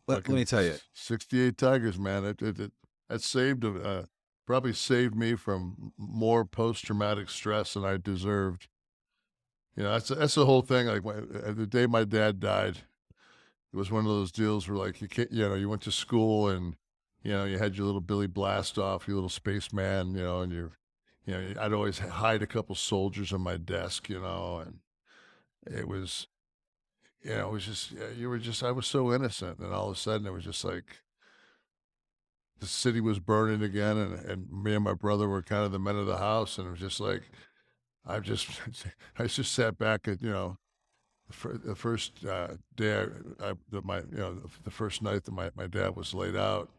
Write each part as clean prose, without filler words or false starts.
Let me tell you, 68 Tigers, man. That saved, probably saved me from more post-traumatic stress than I deserved. You know, that's the whole thing. Like, the day my dad died, it was one of those deals where, like, you can't, you know, you went to school and, you know, you had your little Billy Blast off, your little spaceman, you know, and you know, I'd always hide a couple soldiers on my desk, you know, and it was, you know, it was just, yeah, you were just, I was so innocent. And all of a sudden it was just like the city was burning again. And me and my brother were kind of the men of the house. And it was just like, I just, I just sat back at, you know, the first day that my, you know, the first night that my dad was laid out.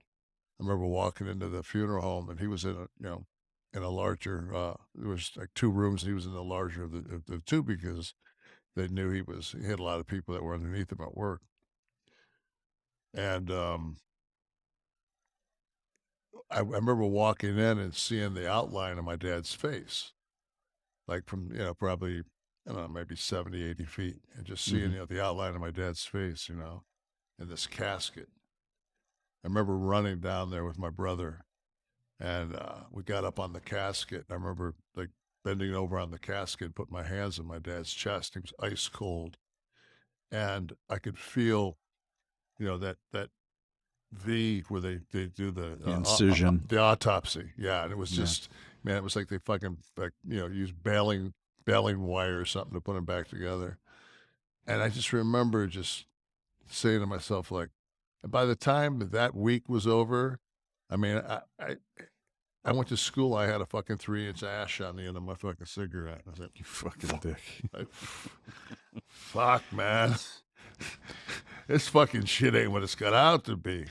I remember walking into the funeral home and he was in a, you know, in a larger, there was like two rooms and he was in the larger of the two because they knew he had a lot of people that were underneath him at work. And I remember walking in and seeing the outline of my dad's face, like from, you know, probably, I don't know, maybe 70, 80 feet, and just seeing, hmm you know, the outline of my dad's face, you know, in this casket. I remember running down there with my brother, and we got up on the casket. I remember like bending over on the casket, putting my hands on my dad's chest. He was ice cold, and I could feel, you know, that V where they do the incision. the autopsy. Yeah, and it was Yeah. just, man, it was like they fucking, like, you know, use baling wire or something to put them back together. And I just remember just saying to myself, like, and by the time that week was over, I mean, I went to school. I had a fucking 3-inch ash on the end of my fucking cigarette. I said, You fucking dick. fuck, man. This fucking shit ain't what it's got out to be.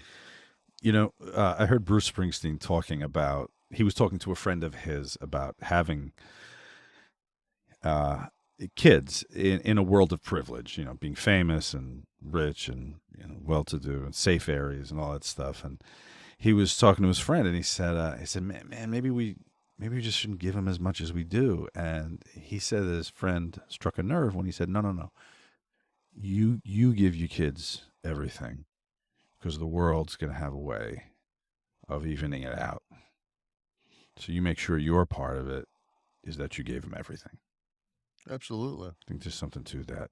You know, I heard Bruce Springsteen talking about, he was talking to a friend of his about having uh, kids in a world of privilege, you know, being famous and rich and, you know, well-to-do and safe areas and all that stuff. And he was talking to his friend and he said, man, maybe we just shouldn't give him as much as we do. And he said that his friend struck a nerve when he said, no. You give your kids everything because the world's going to have a way of evening it out. So you make sure your part of it is that you gave them everything. Absolutely. I think there's something to that.